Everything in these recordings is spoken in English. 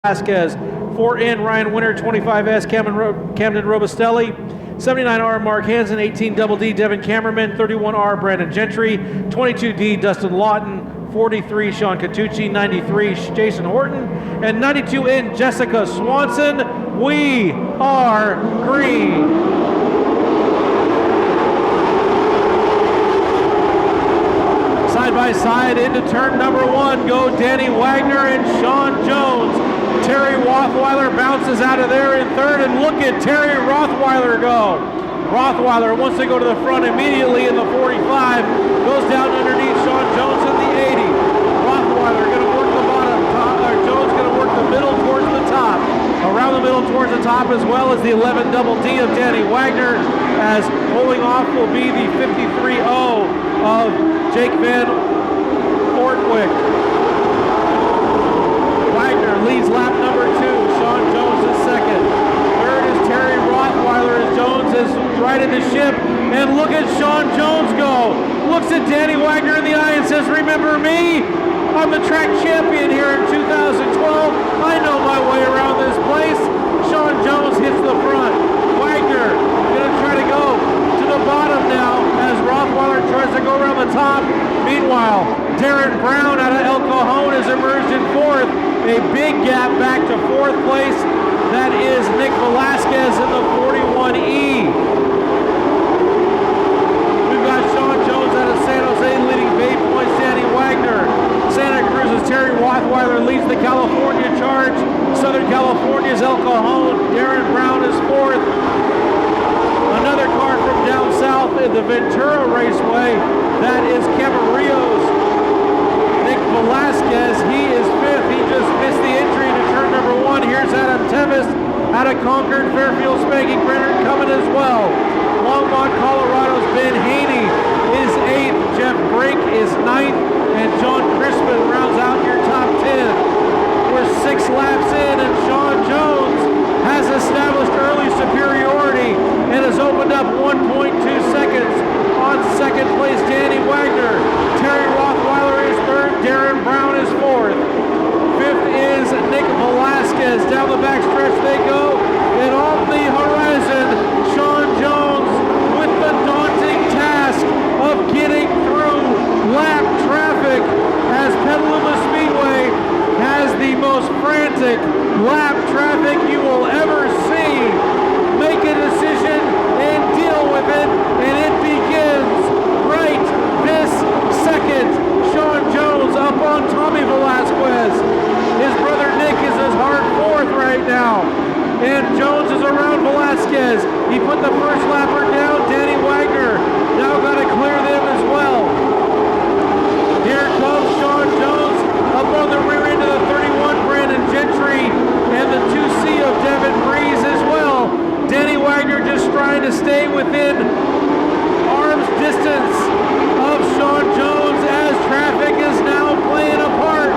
Velasquez. 4 in, Ryan Winter, 25S, Camden Robustelli. 79R, Mark Hanson. 18 double D, Devin Kammermann. 31R, Brandon Gentry. 22D, Dustin Loughton. 43, Shawn Catucci. 93, Jason Horton. And 92 in, Jessica Swanson. We are green. Side by side into turn number 1 go Danny Wagner and Shawn Jones. Terry Rothweiler bounces out of there in third, and look at Terry Rothweiler go. Rothweiler wants to go to the front immediately in the 45, goes down underneath Shawn Jones in the 80. Rothweiler going to work the bottom, Jones going to work the middle towards the top. Around the middle towards the top, as well as the 11 double D of Danny Wagner, as pulling off will be the 53-0 of Jake Van Ortwick. Wagner leads lap number 2. Shawn Jones is second. Third is Terry Rothweiler as Jones is right in the ship. And look at Shawn Jones go. Looks at Danny Wagner in the eye and says, "Remember me? I'm the track champion here in 2012. I know my way around this place." Shawn Jones hits the front. Wagner gonna try to go to the bottom now as Rothweiler tries to go around the top. Meanwhile, Darren Brown out of El Cajon has emerged in fourth. A big gap back to fourth place. That is Nick Velasquez in the 41E. We've got Shawn Jones out of San Jose leading Bay Points, Danny Wagner. Santa Cruz's Terry Rothweiler leads the California charge. Southern California's El Cajon. Darren Brown is fourth. Another car from down south in the Ventura Raceway. That is Camarillo's Nick Velasquez. He is fifth. He just missed the entry into turn number 1. Here's Adam Teves out of Concord. Fairfield Spanking Brenner coming as well. Longmont, Colorado's Ben Haney is 8th. Jeff Brink is 9th. And John Chrisman rounds out your top 10. We're 6 laps in, and Shawn Jones has established early superiority and has opened up 1.2 seconds on second place Danny Wagner. Terry Rothweiler is third. Darren Brown is fourth. Fifth is Nick Velasquez. Down the backstretch they go. And on the horizon, Shawn Jones with the daunting task of getting through lap traffic as Petaluma Speedway has the most frantic lap traffic you will ever see. Make a decision and deal with it, and it begins right this second. Shawn Jones up on Tommy Velasquez. His brother Nick is his hard fourth right now. And Jones is around Velasquez. He put the first lapper down. Danny Wagner now got to clear them as well. Here comes Shawn Jones up on the rear end of the 31, Brandon Gentry, and the 2C of Devin Breese as well. Danny Wagner just trying to stay within arm's distance of Shawn Jones as traffic is now playing a part.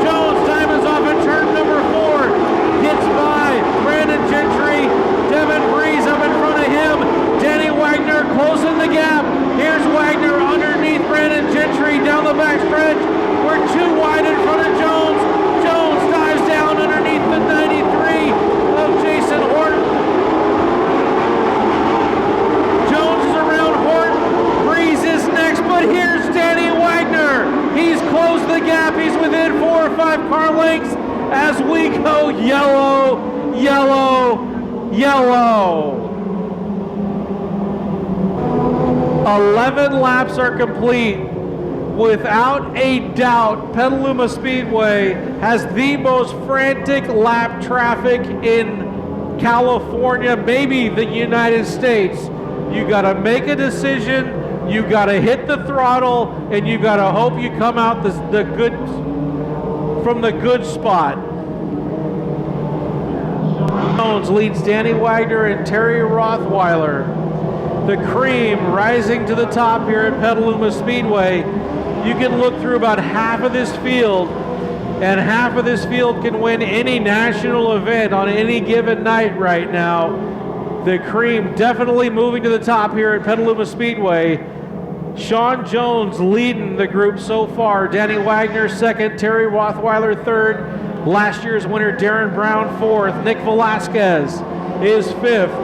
Jones' time is off at turn number 4. Gets by Brandon Gentry. Devin Breese up in front of him. Danny Wagner closing the gap. Here's Wagner underneath Brandon Gentry down the backstretch. We're too wide in front of Jones. Jones dives down underneath the 93 of Jason Horton. Jones is around Horton. Breeze is next, but here's Danny Wagner. He's closed the gap. He's within 4 or 5 car lengths as we go yellow, yellow, yellow. 11 laps are complete. Without a doubt, Petaluma Speedway has the most frantic lap traffic in California, maybe the United States. You got to make a decision, you got to hit the throttle, and you got to hope you come out from the good spot. Jones leads Danny Wagner and Terry Rothweiler. The cream rising to the top here at Petaluma Speedway. You can look through about half of this field, and half of this field can win any national event on any given night right now. The cream definitely moving to the top here at Petaluma Speedway. Shawn Jones leading the group so far. Danny Wagner second, Terry Rothweiler third, Last year's winner, Darren Brown, 4th. Nick Velasquez is 5th.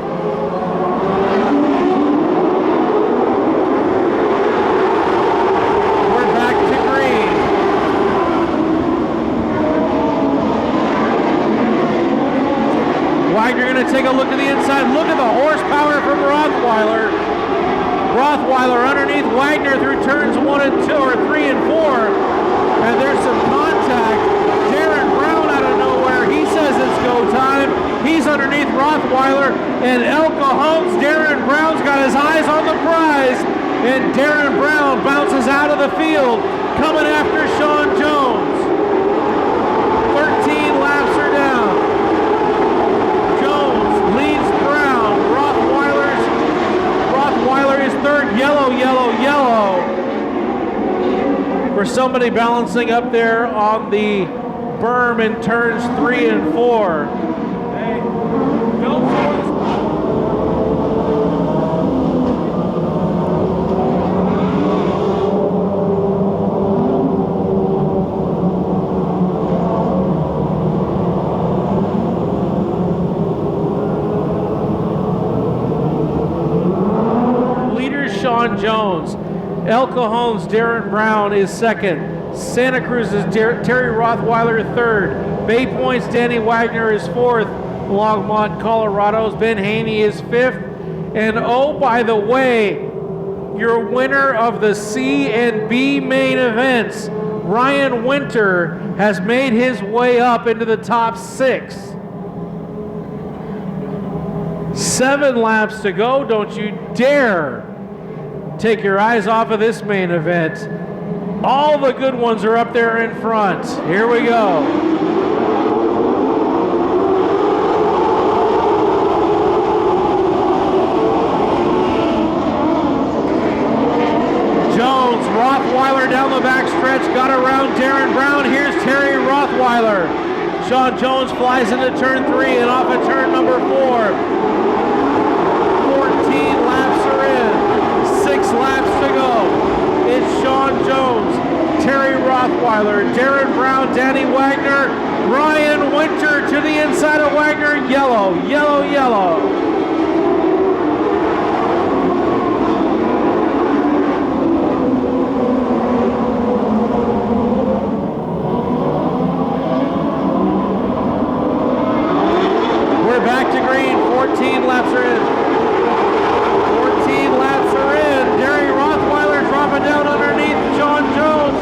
We're back to green. Wagner going to take a look at the inside. Look at the horsepower from Rothweiler. Rothweiler underneath Wagner through turns 1 and 2, or 3 and 4. And there's some contact. Darren Brown out of nowhere. He says it's go time. He's underneath Rothweiler. And El Cajon's Darren Brown's got his eyes on the prize. And Darren Brown bounces out of the field, coming after Shawn Jones. 13 laps are down. Jones leads Brown. Rothweiler is 3rd. Yellow, yellow, yellow. For somebody balancing up there on the berm in turns 3 and 4. Hey, don't leader Shawn Jones. El Cajon's Darren Brown is 2nd. Santa Cruz's Terry Rothweiler 3rd. Bay Point's Danny Wagner is 4th. Longmont, Colorado's Ben Haney is 5th. And oh, by the way, your winner of the C and B main events, Ryan Winter, has made his way up into the top 6. 7 laps to go. Don't you dare take your eyes off of this main event. All the good ones are up there in front. Here we go. Jones, Rothweiler down the back stretch, got around Darren Brown. Here's Terry Rothweiler. Shawn Jones flies into turn 3 and off at turn number 4. 14 laps are in. 6 laps to go. It's Shawn Jones, Terry Rothweiler, Darren Brown, Danny Wagner, Ryan Winter to the inside of Wagner. Yellow, yellow, yellow. We're back to green. 14 laps are in. 14 laps are in. Terry Rothweiler dropping down underneath Shawn Jones.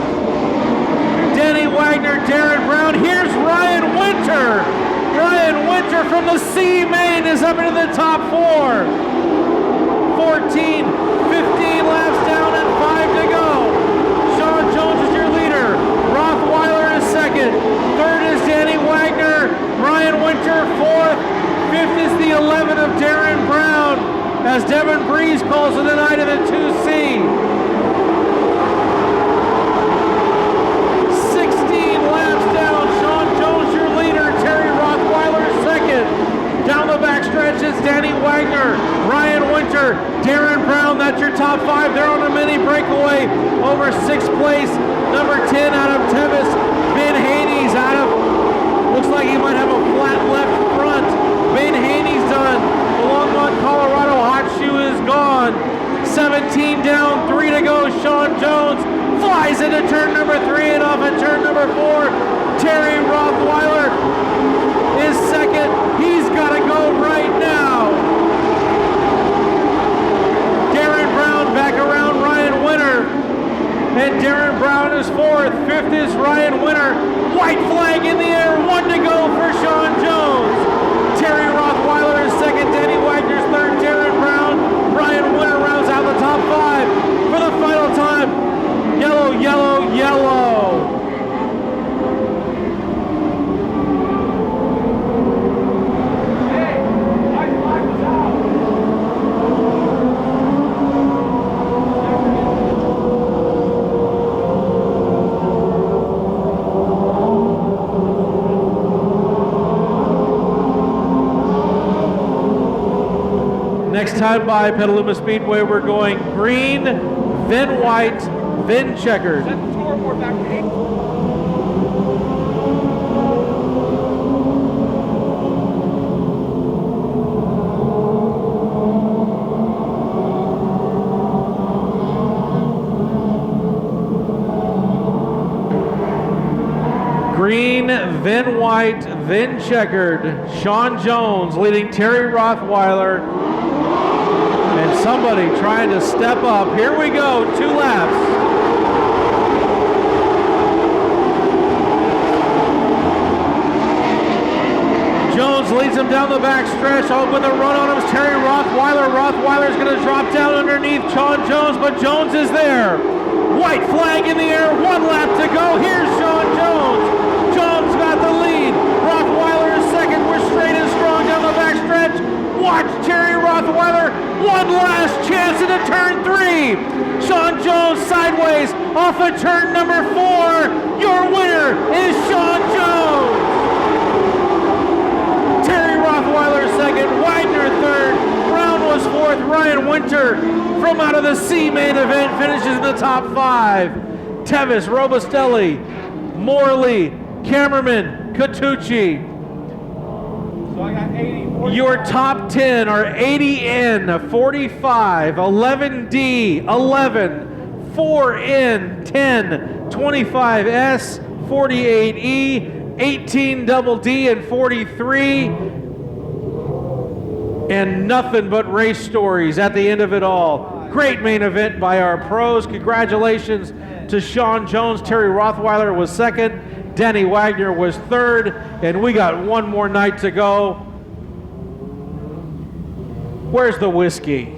Danny Wagner, Darren Brown. Here's Ryan Winter. Ryan Winter from the C main is up into the top 4. 14, 15 laps down and 5 to go. Shawn Jones is your leader. Rothweiler is 2nd. 3rd is Danny Wagner. Ryan Winter 4th. 5th is the 11 of Darren Brown, as Devin Breese calls it a night of the 2C. 16 laps down. Shawn Jones, your leader. Terry Rothweiler, 2nd. Down the backstretch is Danny Wagner, Ryan Winter, Darren Brown. That's your top 5. They're on a mini breakaway over 6th place. Number 10 out of Teves. Ben Haney's out of, looks like he might have a flat left front. Ben Haney's done. The Longmont, Colorado hot shoe is gone. 17 down, 3 to go. Shawn Jones flies into turn number 3 and off at turn number 4. Terry Rothweiler is 2nd. He's got to go right now. Darren Brown back around Ryan Winter. And Darren Brown is 4th. 5th is Ryan Winter. White flag in the air. 1 to go for Shawn Jones. Terry Rothweiler is 2nd. Danny Wagner's 3rd. Darren Brown. Ryan Winter rounds out the top 5 for the final time. Yellow, yellow, yellow. Next time by Petaluma Speedway, we're going green, then white, then checkered. then white, then checkered. Shawn Jones leading Terry Rothweiler. And somebody trying to step up. Here we go, 2 laps. Jones leads him down the back stretch. With a run on him is Terry Rothweiler. Rothweiler's going to drop down underneath Shawn Jones, but Jones is there. White flag in the air, 1 lap to go. Here's Shawn Jones. Jones got the lead. Rothweiler is second. We're straight and strong down the back stretch. Watch Terry Rothweiler. 1 last chance into turn 3. Shawn Jones sideways off of turn number 4. Your winner is Shawn Jones. Terry Rothweiler second, Wagner third, Brown was fourth, Ryan Winter from out of the C main event finishes in the top 5. Teves, Robustelli, Morley, Kammermann, Catucci. So I got 80. 45. Your top 10 are 80N, 45, 11D, 11, 4N, 10, 25S, 48E, 18 double D and 43, and nothing but race stories at the end of it all. Great main event by our pros. Congratulations to Shawn Jones. Terry Rothweiler was second. Danny Wagner was third, and we got one more night to go. Where's the whiskey?